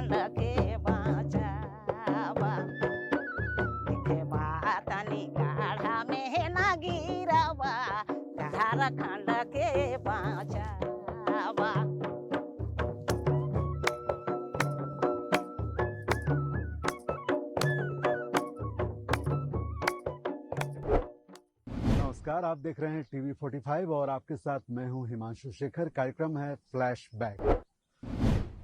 खंड के बाचावा देखे बातनी गाढ़ा में है ना गिरावा झारखंड के बाचावा। नमस्कार, आप देख रहे हैं टीवी 45 और आपके साथ मैं हूं हिमांशु शेखर। कार्यक्रम है फ्लैशबैक।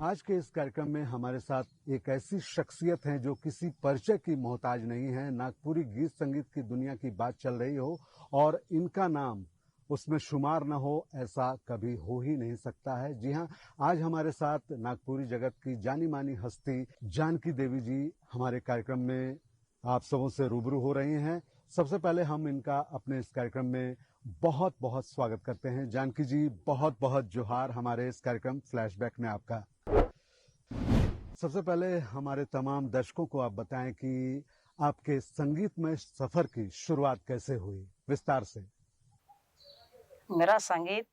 आज के इस कार्यक्रम में हमारे साथ एक ऐसी शख्सियत है जो किसी परिचय की मोहताज नहीं है। नागपुरी गीत संगीत की दुनिया की बात चल रही हो और इनका नाम उसमें शुमार न हो, ऐसा कभी हो ही नहीं सकता है। जी हां, आज हमारे साथ नागपुरी जगत की जानी मानी हस्ती जानकी देवी जी हमारे कार्यक्रम में आप सबों से रूबरू हो रही हैं। सबसे पहले हम इनका अपने इस कार्यक्रम में बहुत बहुत स्वागत करते हैं। जानकी जी, बहुत बहुत जोहार हमारे इस कार्यक्रम फ्लैशबैक में आपका। सबसे पहले हमारे तमाम दर्शकों को आप बताएं कि आपके संगीतमय सफर की शुरुआत कैसे हुई, विस्तार से। मेरा संगीत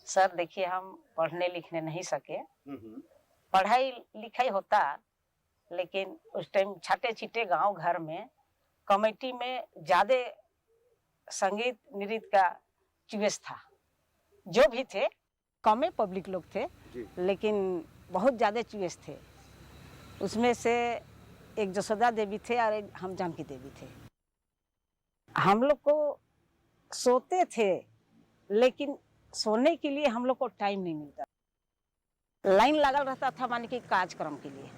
सर देखिए, हम पढ़ने लिखने नहीं सके। पढ़ाई लिखाई होता, लेकिन उस टाइम छाटे छीटे गांव घर में कमेटी में ज्यादा संगीत नृत्य का चुवेस था। जो भी थे कम पब्लिक लोग थे, लेकिन बहुत ज्यादा चुवेस थे। उसमें से एक जसोदा देवी थे और एक हम जानकी देवी थे। हम लोग को सोते थे, लेकिन सोने के लिए हम लोग को टाइम नहीं मिलता। लाइन लगल रहता था, माने कि कार्यक्रम के लिए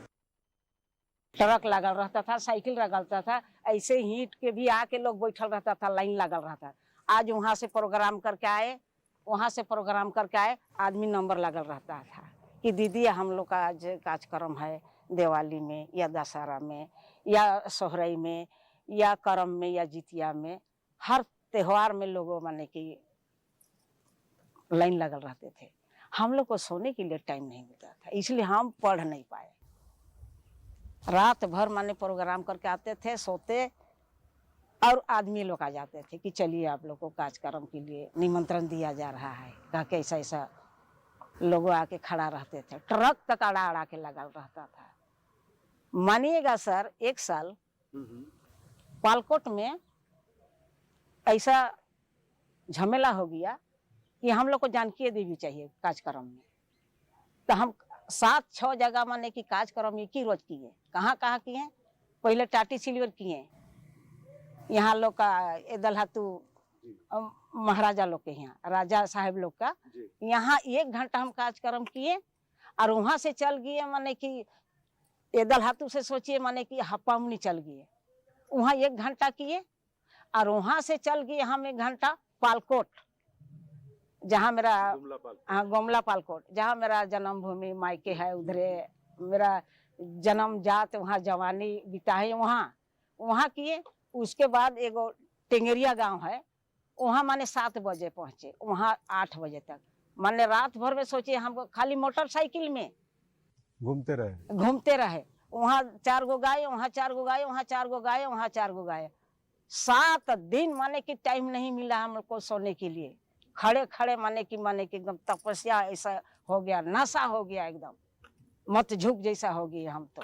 ट्रक लगल रहता था, साइकिल लगता था, ऐसे हीट के भी आके लोग बैठल रहता था, लाइन लगल रहता। आज वहां से प्रोग्राम करके आए, वहां से प्रोग्राम करके आए, आदमी नंबर लगल रहता था कि दीदी हम लोग का आज कार्यक्रम है, दिवाली में या दशहरा में या सोहराई में या करम में या जितिया में, हर त्योहार में लोगों माने कि लाइन लगल रहते थे। हम लोग को सोने के लिए टाइम नहीं मिलता था, इसलिए हम पढ़ नहीं पाए। रात भर माने प्रोग्राम करके आते थे, सोते, और आदमी लोग आ जाते थे कि चलिए आप लोग को कार्यक्रम के लिए निमंत्रण दिया जा रहा है। कह के ऐसा ऐसा लोग आके खड़ा रहते थे, ट्रक तक अड़ा अड़ा के लगा रहता था। मानिएगा सर, एक साल पालकोट में ऐसा झमेला हो गया कि हम लोग को जानकी देवी चाहिए कार्यक्रम में। तो हम 7-6 जगह माने कि कार्यक्रम एक ही रोज किए। कहाँ कहाँ किए? पहले टाटी सिल्वर किए, यहाँ लोग का दलहातू महाराजा लोग के यहाँ, राजा साहब लोग का यहाँ 1 घंटा हम कार्यक्रम किए। और वहां से चल गए माने कि दलहातू से सोचिए माने कि हप्पामुनी चल गए, वहां 1 घंटा किए। और वहां से चल गए हम 1 घंटा पालकोट, जहाँ मेरा गोमला पालकोट, जहाँ मेरा जन्मभूमि मायके है, उधरे मेरा जन्म जात, वहाँ जवानी बिता है, वहाँ किए। उसके बाद एगो टेंगरिया गांव है, वहाँ माने 7 बजे पहुंचे, वहाँ 8 बजे तक। माने रात भर में सोचिए हम खाली मोटरसाइकिल में घूमते रहे। वहाँ 4 गो गाय, वहाँ 4 गो गाय, वहाँ 4 गो गाय, वहाँ 4 गो गाय। 7 दिन माने कि टाइम नहीं मिला हम लोग को सोने के लिए। खड़े खड़े माने कि एकदम तपस्या ऐसा हो गया, नशा हो गया, एकदम मत झुक जैसा हो गया हम तो।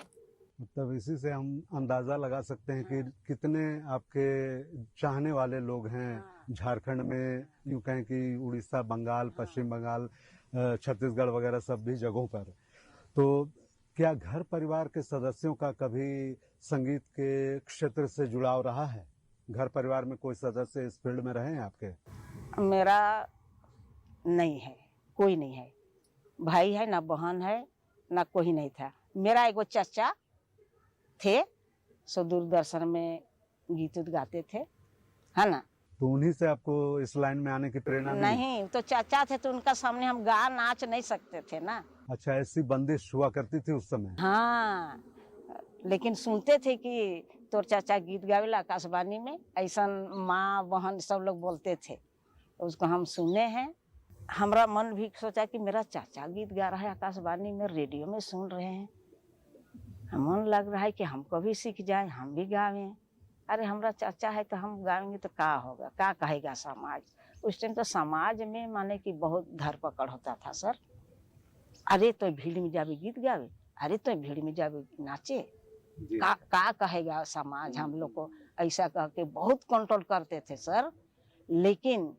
मतलब इसी से हम अंदाजा लगा सकते हैं कि कितने आपके चाहने वाले लोग हैं झारखंड में, यूं कहें कि उड़ीसा, बंगाल, पश्चिम बंगाल, छत्तीसगढ़ वगैरह सब भी जगहों पर। तो क्या घर परिवार के सदस्यों का कभी संगीत के क्षेत्र से जुड़ाव रहा है? घर परिवार में कोई सदस्य इस फील्ड में रहे हैं आपके? मेरा नहीं है, कोई नहीं है। भाई है ना, बहन है ना, कोई नहीं था। मेरा एगो चाचा थे, सो दूरदर्शन में गीत गाते थे, है ना। तो उन्हीं से आपको इस लाइन में आने की प्रेरणा मिली? नहीं, तो चाचा थे तो उनका सामने हम गा नाच नहीं सकते थे ना। अच्छा, ऐसी बंदिश हुआ करती थी उस समय? हाँ, लेकिन सुनते थे कि तोर चाचा गीत गावेला आकाशवाणी में, ऐसा माँ बहन सब लोग बोलते थे। उसको हम सुने हैं। हमारा मन भी सोचा कि मेरा चाचा गीत गा रहा है आकाशवाणी में, रेडियो में सुन रहे हैं। मन लग रहा है कि हमको भी सीख जाए, हम भी गावें। अरे हमारा चाचा है तो हम गाएंगे तो क्या होगा, क्या कहेगा समाज। उस टाइम तो समाज में माने कि बहुत धरपकड़ होता था सर। अरे तो भीड़ में जावे गीत गावे, अरे तो भीड़ में जब नाचे जी। का कहेगा समाज, हम लोग को ऐसा कह के बहुत कंट्रोल करते थे सर। लेकिन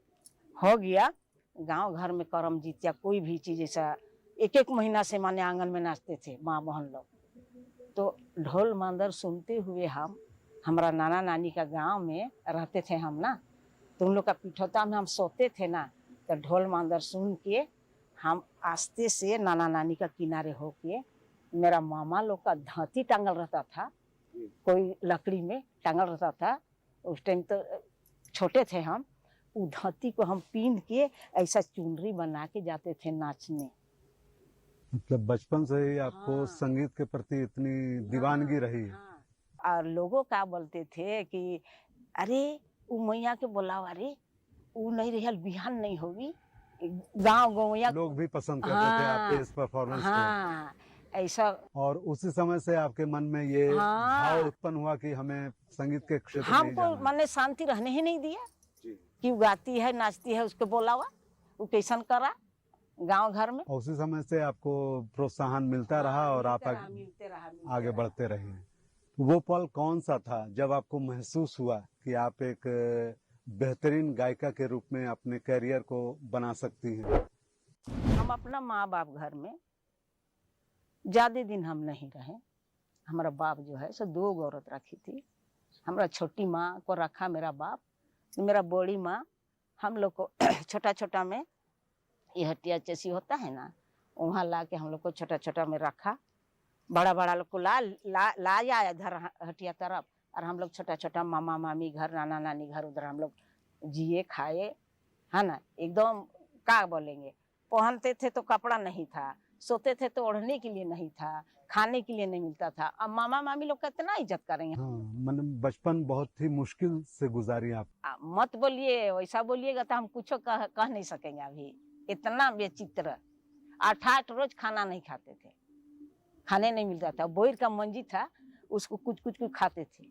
हो गया गांव घर में करम जीत या कोई भी चीज ऐसा, एक एक महीना से माने आंगन में नाचते थे माँ बहन लोग। तो ढोल मांदर सुनते हुए हम, हमारा नाना नानी का गांव में रहते थे हम ना, तो उन लोग का पिठौता में हम सोते थे ना, तो ढोल मांदर सुन के हम आस्ते से नाना नानी का किनारे होके, मेरा मामा लोग का धाती टांगल रहता था, कोई लकड़ी में टांगल रहता था। उस टाइम तो छोटे थे हम, वो धाती को हम पीन के ऐसा चुनरी बना के जाते थे नाचने। मतलब बचपन से ही आपको हाँ। संगीत के प्रति इतनी दीवानगी रही है। हाँ। और लोगों का बोलते थे कि अरे वो मैया के बोलाओ, अरे वो नहीं रही बिहान नहीं होगी। गाँव गौया लोग भी पसंद करते थे आपके इस परफॉर्मेंस को। हाँ ऐसा। और उसी समय से आपके मन में ये हाँ। भाव उत्पन्न हुआ कि हमें संगीत के क्षेत्र में ही हमको जाना है। माने शांति रहने ही नहीं दिया जी। कि वो गाती है नाचती है उसको बोलावा, वो कैसन करा गांव घर में। और उसी समय से आपको प्रोत्साहन मिलता रहा और आप मिलते रहा आगे बढ़ते रहे। वो पल कौन सा था जब आपको महसूस हुआ कि आप एक बेहतरीन गायिका के रूप में अपने कैरियर को बना सकती हैं? हम अपना माँ बाप घर में ज्यादा दिन हम नहीं रहे। हमारा बाप जो है सो 2 औरत रखी थी। हमारा छोटी माँ को रखा मेरा बाप, मेरा बड़ी माँ हम लोग को छोटा छोटा में, ये हटिया चेसी होता है ना, वहाँ ला के हम लोग को छोटा छोटा में रखा। बड़ा बड़ा लोग को लाया इधर हटिया तरफ, और हम लोग छोटा छोटा मामा मामी घर, नाना नानी घर, उधर हम लोग जिए खाए, है ना। एकदम क्या बोलेंगे, पहनते थे तो कपड़ा नहीं था, सोते थे तो ओढ़ने के लिए नहीं था, खाने के लिए नहीं मिलता था। अब मामा मामी लोग का इतना इज्जत करेंगे। हाँ, मन बचपन बहुत ही मुश्किल से गुजारी आप। मत बोलिए, वैसा बोलिएगा तो हम कुछ कह नहीं सकेंगे। अभी इतना बेचित्र, 8 रोज खाना नहीं खाते थे, खाने नहीं मिलता था। बोर का मंजी था, उसको कुछ कुछ कुछ खाते थे।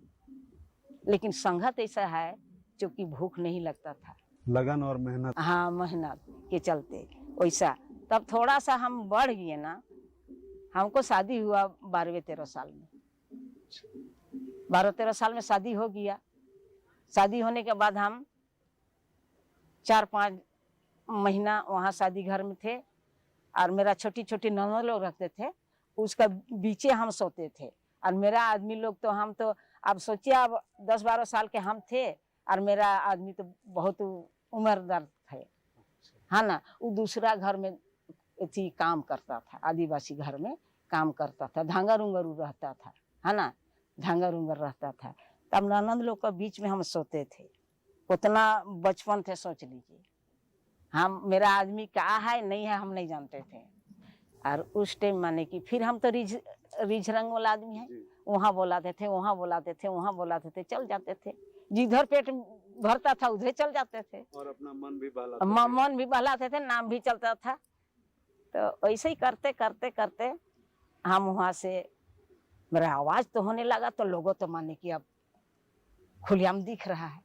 लेकिन संगत ऐसा है जो कि भूख नहीं लगता था, लगन और मेहनत। हाँ मेहनत के चलते वैसा। तब थोड़ा सा हम बढ़ गए ना, हमको शादी हुआ 12-13 साल में। 12-13 साल में शादी हो गया। शादी होने के बाद हम 4-5 महीना वहाँ शादी घर में थे, और मेरा छोटी छोटी ननद लोग रखते थे, उसका बीचे हम सोते थे। और मेरा आदमी लोग तो, हम तो अब सोचिए, अब 10-12 साल के हम थे, और मेरा आदमी तो बहुत उम्रदार थे, है ना। वो दूसरा घर में थी काम करता था, आदिवासी घर में काम करता था, धांगर उंगर रहता था, है ना, धांगर उंगर रहता था। तब ननद लोग के बीच में हम सोते थे। उतना बचपन थे, सोच लीजिए। हम, मेरा आदमी कहाँ है नहीं है हम नहीं जानते थे। और उस टाइम माने कि फिर हम तो रिझ रंग वाला आदमी है, वहाँ बुलाते थे, वहाँ बुलाते थे, वहाँ बुलाते थे, चल जाते थे। जिधर पेट भरता था उधर चल जाते थे, और अपना मन भी बहलाते थे, नाम भी चलता था। तो ऐसे ही करते करते करते हम वहाँ से, मेरा आवाज तो होने लगा, तो लोगों तो माने कि अब खुलेआम दिख रहा है,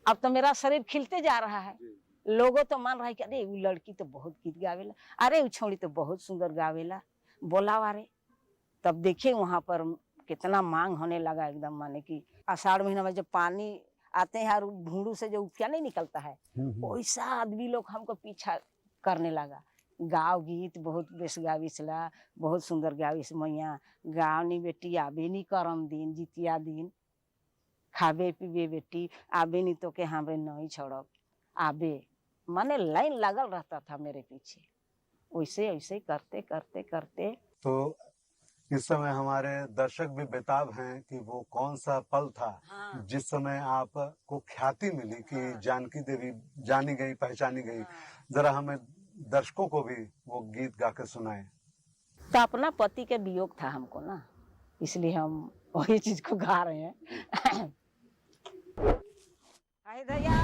अब तो मेरा शरीर खिलते जा रहा है। लोगों तो मान रहा है कि अरे वो लड़की तो बहुत गीत गावेला, अरे वो छोड़ी तो बहुत सुंदर गावेला, बोलावा रे। तब देखिए वहाँ पर कितना मांग होने लगा एकदम, माने कि आषाढ़ महीना में जब पानी आते हैं और भूंडू से जो उफिया नहीं निकलता है, वैसा आदमी लोग हमको पीछा करने लगा। गाँव गीत बहुत बेस गाविसला, बहुत सुंदर गाविस मैया, गाँव नी बेटी आबे नी करम दिन, जितिया दिन खाबे पीबे बेटी, आबे नी तो के हमरे नहीं छोड़ब, आबे। माने लाइन लगल रहता था मेरे पीछे। वैसे ऐसे करते करते करते। तो इस समय हमारे दर्शक भी बेताब हैं कि वो कौन सा पल था, हाँ। जिस समय आपको ख्याति मिली कि हाँ। जानकी देवी जानी गई, पहचानी गई। हाँ। जरा हमें दर्शकों को भी वो गीत गा के सुनाए। तो अपना पति के वियोग था हमको ना, इसलिए हम वही चीज को गा रहे हैं। हाय दया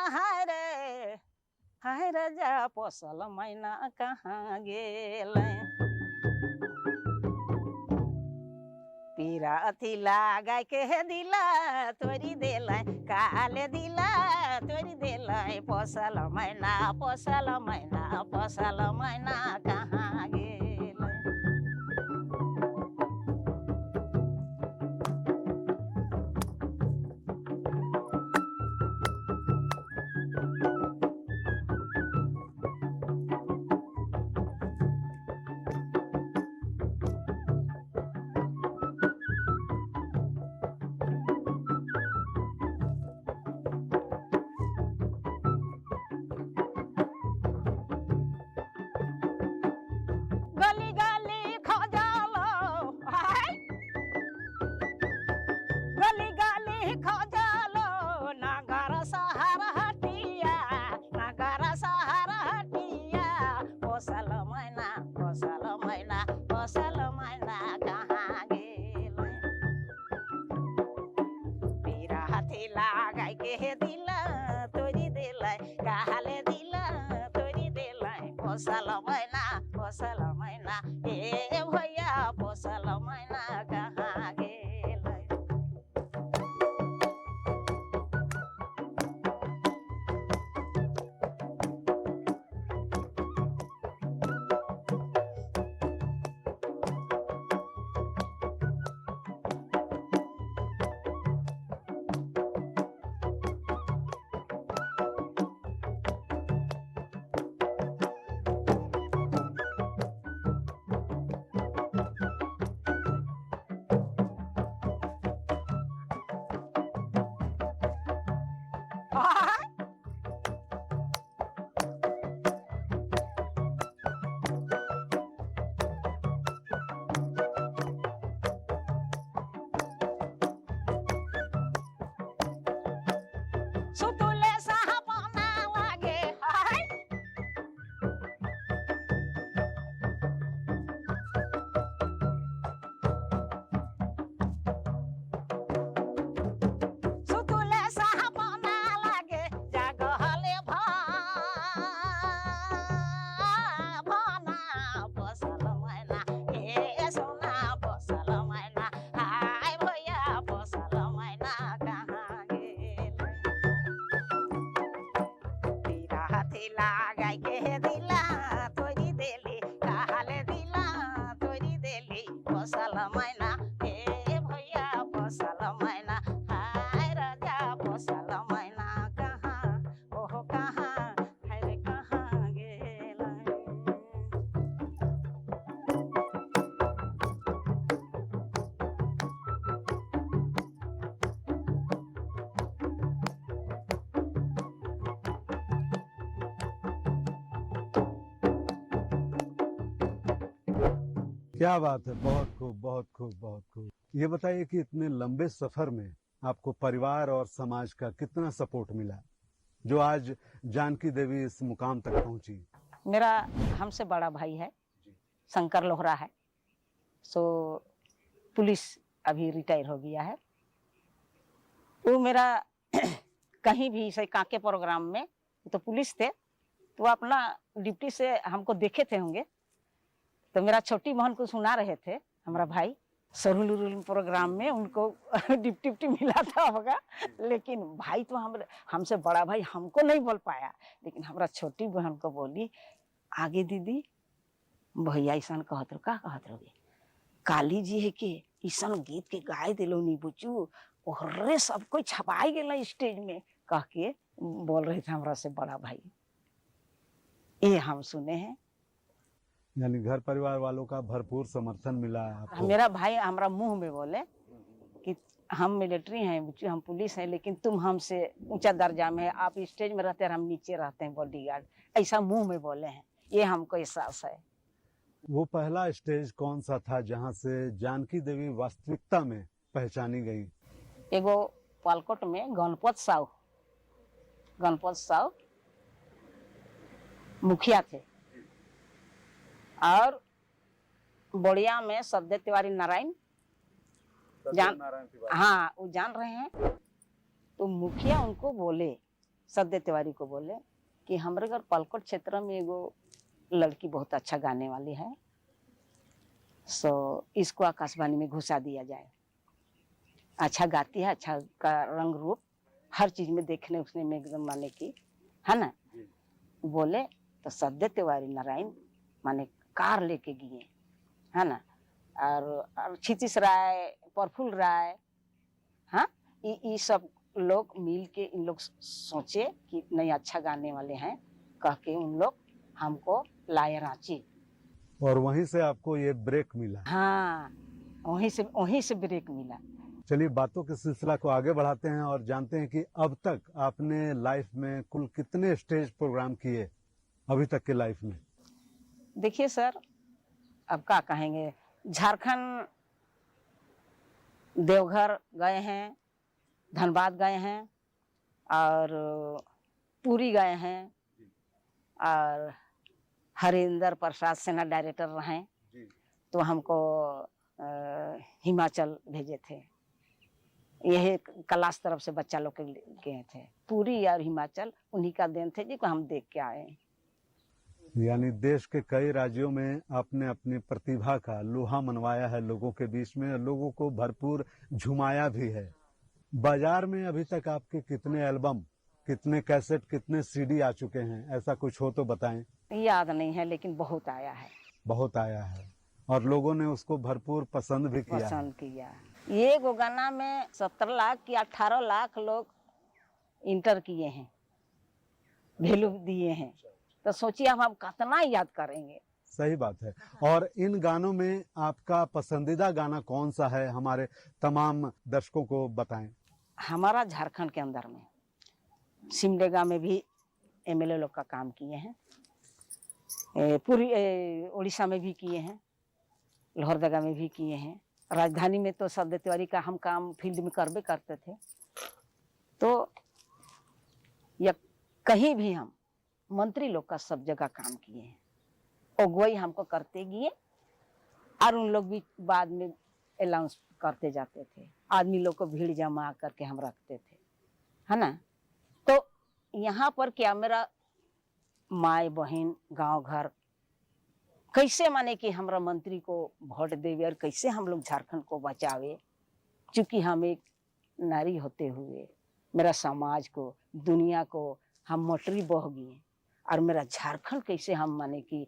हाय रे, हाय राजा पोसल मैना कहाँ गेल, पीरा अथी लागा के दिला तोरी देल, काले दिला तोरी देल, पोसल मैना पोसल मैना पोसल मैना कहाँ गेल। के दिला तोरी देला काले दिला तोरी देला पोसल मैना ए भैया पोसल मैना कहाँ गेल सुतुले साहबना लागे हाय सुतुले साहबना लागे जागहले भना बसल मैना ए सोना बसल मैना हाय भैया बसल मैना कहाँ गेल तीरा हाथी लगाई के दिला तोरी देली काले दिला तोरी देली बसल मैना ए भैया बसल मैना हाय राजा बसल मैना कहाँ ओहो कहाँ है रे कहाँ गेल क्या बात है, बहुत खूब बहुत खूब बहुत खूब। ये बताइए कि इतने लंबे सफर में आपको परिवार और समाज का कितना सपोर्ट मिला जो आज जानकी देवी इस मुकाम तक पहुंची। मेरा हमसे बड़ा भाई है शंकर लोहरा है सो पुलिस अभी रिटायर हो गया है वो मेरा कहीं भी से काके प्रोग्राम में तो पुलिस थे तो वो अपना ड्यूटी से हमको देखे थे होंगे तो मेरा छोटी बहन को सुना रहे थे हमारा भाई सरुल प्रोग्राम में उनको डिप्टी मिला था होगा लेकिन भाई तो हमसे बड़ा भाई हमको नहीं बोल पाया लेकिन हमारा छोटी बहन को बोली आगे दीदी भैया ऐसा कहत रहो का कहत रहोगे काली जी है के ऐसा गीत के गाय दिलो नी बुचू ओहरे सब कोई छपाई गेला स्टेज में कह के बोल रहे थे हमारा से बड़ा भाई ये हम सुने हैं यानी घर परिवार वालों का भरपूर समर्थन मिला आपको। मेरा भाई हमारा मुंह में बोले कि हम मिलिट्री हैं बुच्चू हम पुलिस हैं लेकिन तुम हमसे ऊंचा दर्जा में है आप स्टेज में रहते हैं हम नीचे रहते हैं बॉडीगार्ड ऐसा मुंह में बोले हैं ये हमको एहसास है। वो पहला स्टेज कौन सा था जहां से जानकी देवी वास्तविकता में पहचानी गई। एगो पालकोट में गणपत साहू मुखिया थे और बोड़िया में सद्य तिवारी नारायण हाँ वो जान रहे हैं तो मुखिया उनको बोले सद्य तिवारी को बोले कि हमारे घर पालकोट क्षेत्र में एगो लड़की बहुत अच्छा गाने वाली है सो इसको आकाशवाणी में घुसा दिया जाए अच्छा गाती है अच्छा का रंग रूप हर चीज में देखने उसने में एकदम माने की है ना बोले तो सद्य तिवारी नारायण माने कार लेके गए है ना और क्षितिश राय प्रफुल्ल राय हाँ ये सब लोग मिल के इन लोग सोचे कि नहीं अच्छा गाने वाले हैं कह के उन लोग हमको लाए रांची और वहीं से आपको ये ब्रेक मिला। हाँ वहीं से ब्रेक मिला। चलिए बातों के सिलसिला को आगे बढ़ाते हैं और जानते हैं कि अब तक आपने लाइफ में कुल कितने स्टेज प्रोग्राम किए अभी तक के लाइफ में। देखिए सर अब क्या कहेंगे झारखंड देवघर गए हैं धनबाद गए हैं और पुरी गए हैं और हरिंदर प्रसाद सेना डायरेक्टर रहे तो हमको हिमाचल भेजे थे यही कैलाश तरफ से बच्चा लोग के गए थे। पुरी और हिमाचल उन्हीं का देन थे जी को हम देख के आए। यानी देश के कई राज्यों में आपने अपनी प्रतिभा का लोहा मनवाया है लोगों के बीच में, और लोगों को भरपूर झुमाया भी है। बाजार में अभी तक आपके कितने एल्बम, कितने कैसेट, कितने सीडी आ चुके हैं? ऐसा कुछ हो तो बताएं। याद नहीं है लेकिन बहुत आया है। बहुत आया है और लोगों ने उसको भरपूर पसंद भी किया है। पसंद किया। ये गो गाना में 17 लाख या 18 लाख लोग इंटर किए हैं, वैल्यू दिए हैं, तो सोचिए हम कितना याद करेंगे। सही बात है। और इन गानों में आपका पसंदीदा गाना कौन सा है? हमारे तमाम दर्शकों को बताएं। हमारा झारखंड के अंदर में सिमडेगा में भी एमएलए लोग का काम किए हैं, पूरी उड़ीसा में भी किए हैं, लोहरदगा में भी किए हैं, राजधानी में तो शब्द तिवारी का हम काम फील्ड में करबे करते थे। तो या कहीं भी हम मंत्री लोग का सब जगह काम किए हैं, अगुवाई हमको करते गए और उन लोग भी बाद में अनाउंस करते जाते थे। आदमी लोग को भीड़ जमा करके हम रखते थे, है ना। तो यहाँ पर क्या मेरा माए बहन गांव घर कैसे माने कि हमारा मंत्री को वोट देवे और कैसे हम लोग झारखंड को बचावे, क्योंकि हम एक नारी होते हुए मेरा समाज को, दुनिया को हम मोटरी बह गए, और मेरा झारखंड कैसे हम माने कि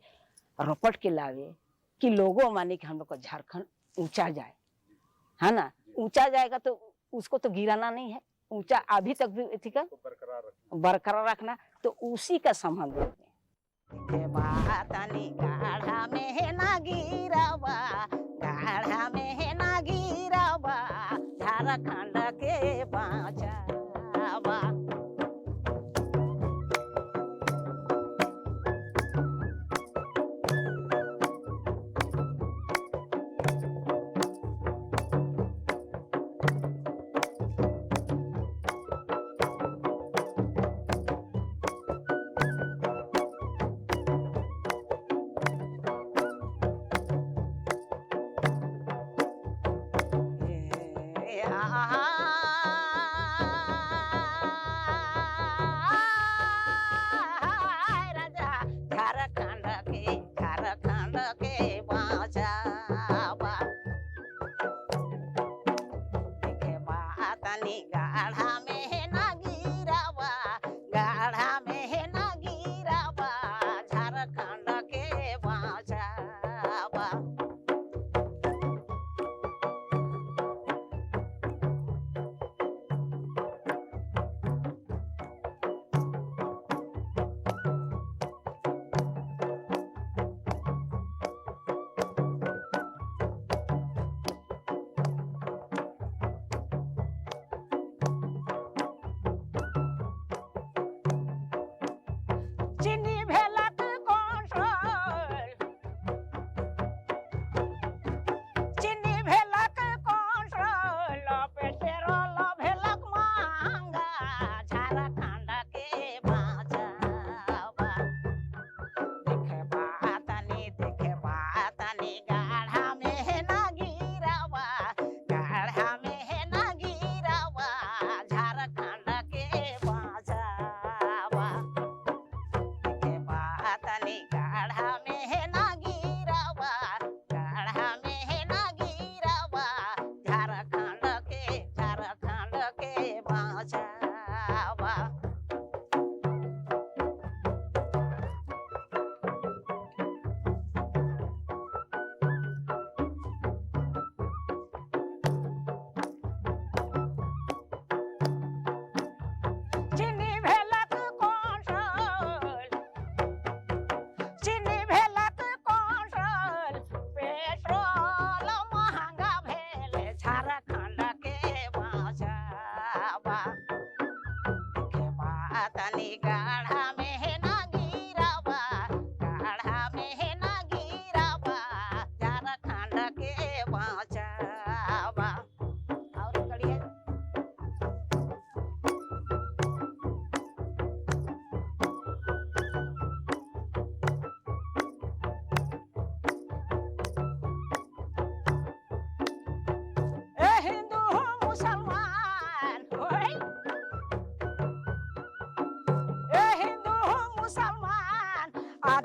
रपट के लावे कि लोगों माने कि हम लोग का झारखंड ऊंचा जाए, है ना। ऊंचा जाएगा तो उसको तो गिराना नहीं है, ऊंचा अभी तक भी ठीक है बरकरार रखना, तो उसी का संबंध है। गाढ़ा में है ना गिरावा, गाढ़ा में है ना गिरावा, झारखंड के बचावा। गाढ़ा में है ना गिरावा, गाढ़ा में है ना गिरावा, झारखंड के बचावा।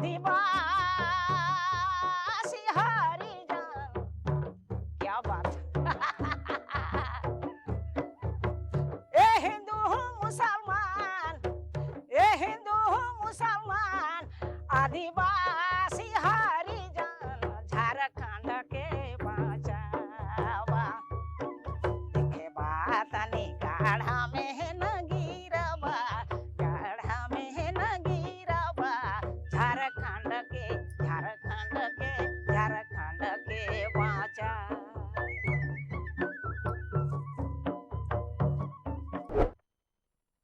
आदिवासी हरिजन, क्या बात ए हिंदू मुसलमान, ए हिंदू मुसलमान, आदिवासी हरिजन, झारखंड के बचावा, के बात नहीं गाढ़ा में न गिरवा, गाढ़ा में न गिरवा, झारखंड के, झारखंड के, झारखंड के बचा।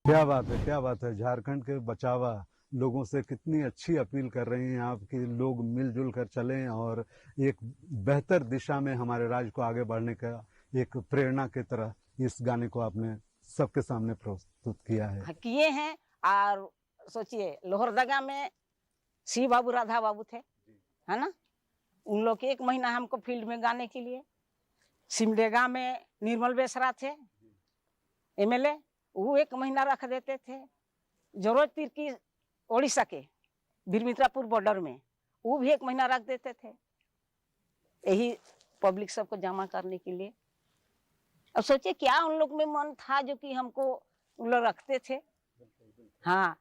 क्या बात है, क्या बात है। झारखंड के बचावा लोगों से कितनी अच्छी अपील कर रही हैं आप कि लोग मिलजुल कर चलें और एक बेहतर दिशा में हमारे राज्य को आगे बढ़ने का एक प्रेरणा की तरह इस गाने को आपने सबके सामने प्रस्तुत किया है। किए हैं। और सोचिए लोहरदगा में शिव बाबू राधा बाबू थे, है ना, उन लोग 1 महीना हमको फील्ड में गाने के लिए। सिमडेगा में निर्मल बेसरा थे एमएलए, वो 1 महीना रख देते थे। जरूरत तीर की ओडिशा के बीरमित्रापुर बॉर्डर में वो भी 1 महीना रख देते थे, यही पब्लिक सबको जमा करने के लिए। अब सोचिए क्या उन लोग में मन था जो कि हमको उन लोग रखते थे। हाँ,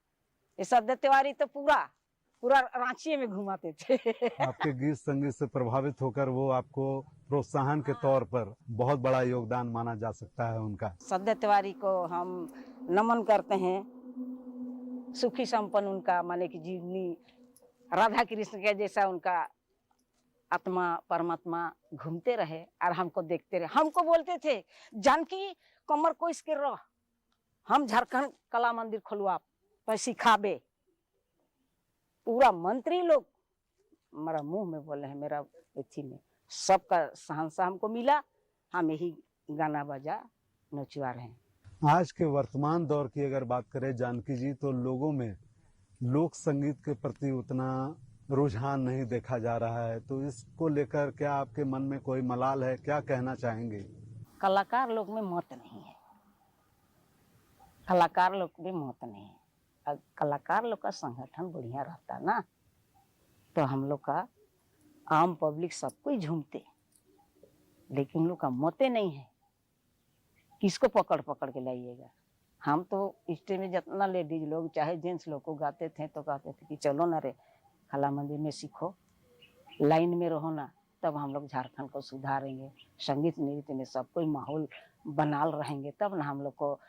ये सद्य तिवारी तो पूरा पूरा रांची में घुमाते थे। आपके गीत संगीत से प्रभावित होकर वो आपको प्रोत्साहन के तौर पर बहुत बड़ा योगदान माना जा सकता है उनका। सद्य तिवारी को हम नमन करते हैं। सुखी संपन्न उनका माने की जीवनी, राधा कृष्ण के जैसा उनका आत्मा परमात्मा घूमते रहे और हमको देखते रहे। हमको बोलते थे जानकी कमर को इसके रह, हम झारखंड कला मंदिर खोलवा पर सिखाबे। पूरा मंत्री लोग हमारा मुंह में बोले हैं, मेरा एथी में सबका सहनसा हमको मिला, हम यही गाना बजा नचवा रहे हैं। आज के वर्तमान दौर की अगर बात करें जानकी जी, तो लोगों में लोक संगीत के प्रति उतना रुझान नहीं देखा जा रहा है, तो इसको लेकर क्या आपके मन में कोई मलाल है, क्या कहना चाहेंगे? कलाकार लोग में मौत नहीं है, कलाकार लोग में मौत नहीं है। कलाकार लोग का संगठन बढ़िया रहता ना, तो हम लोग का आम पब्लिक सब कोई झूमते, लेकिन उन लोग का मौतें नहीं है। किसको पकड़ पकड़ के लाइएगा। हम तो स्टेज में जितना लेडीज लोग चाहे जेंट्स लोग को गाते थे तो कहते थे कि चलो ना रे कला मंदिर में सीखो, लाइन में रहो ना, तब हम लोग झारखंड को सुधारेंगे। संगीत नृत्य में सब कोई माहौल बनाल रहेंगे तब ना हम लोग को।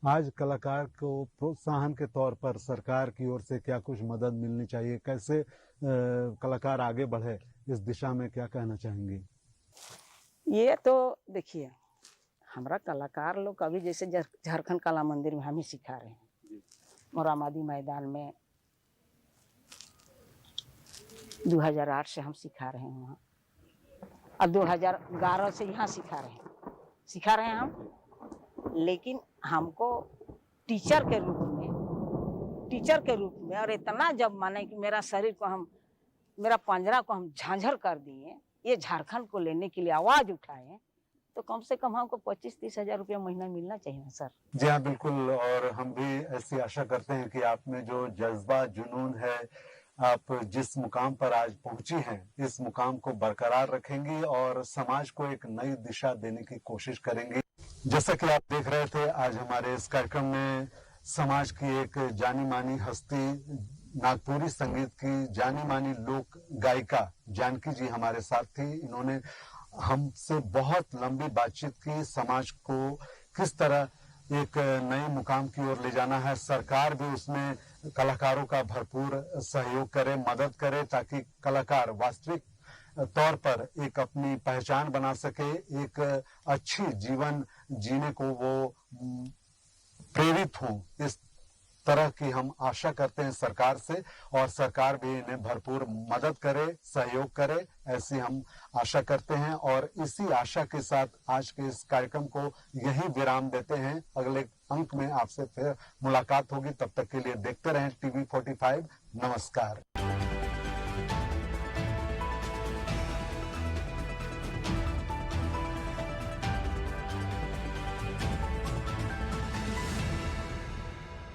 आज कलाकार को प्रोत्साहन के तौर पर सरकार की ओर से क्या कुछ मदद मिलनी चाहिए, कैसे कलाकार आगे बढ़े, इस दिशा में क्या कहना चाहेंगे? ये तो देखिए हमारा कलाकार लोग अभी जैसे झारखंड कला मंदिर में हम ही सिखा रहे हैं। मोरामादी मैदान में 2008 से हम सिखा रहे हैं वहाँ, और 2011 से यहाँ सिखा रहे हैं हम। लेकिन हमको टीचर के रूप में और इतना जब माने कि मेरा शरीर को हम, मेरा पंजरा को हम झांझर कर दिए, ये झारखंड को लेने के लिए आवाज उठाए, तो कम से कम हमको 25-30 हजार रुपया महीना मिलना चाहिए ना सर। जी हाँ, बिल्कुल। और हम भी ऐसी आशा करते हैं कि आप में जो जज्बा जुनून है, आप जिस मुकाम पर आज पहुंची हैं, इस मुकाम को बरकरार रखेंगी और समाज को एक नई दिशा देने की कोशिश करेंगी। जैसा कि आप देख रहे थे, आज हमारे इस कार्यक्रम में समाज की एक जानी मानी हस्ती, नागपुरी संगीत की जानी मानी लोक गायिका जानकी जी हमारे साथ थी। इन्होंने हमसे बहुत लंबी बातचीत की, समाज को किस तरह एक नए मुकाम की ओर ले जाना है, सरकार भी उसमें कलाकारों का भरपूर सहयोग करे, मदद करे, ताकि कलाकार वास्तविक तौर पर एक अपनी पहचान बना सके, एक अच्छी जीवन जीने को वो प्रेरित हों। इस तरह की हम आशा करते हैं सरकार से, और सरकार भी इन्हें भरपूर मदद करे, सहयोग करे, ऐसी हम आशा करते हैं। और इसी आशा के साथ आज के इस कार्यक्रम को यही विराम देते हैं। अगले अंक में आपसे फिर मुलाकात होगी, तब तक के लिए देखते रहें TV45। नमस्कार।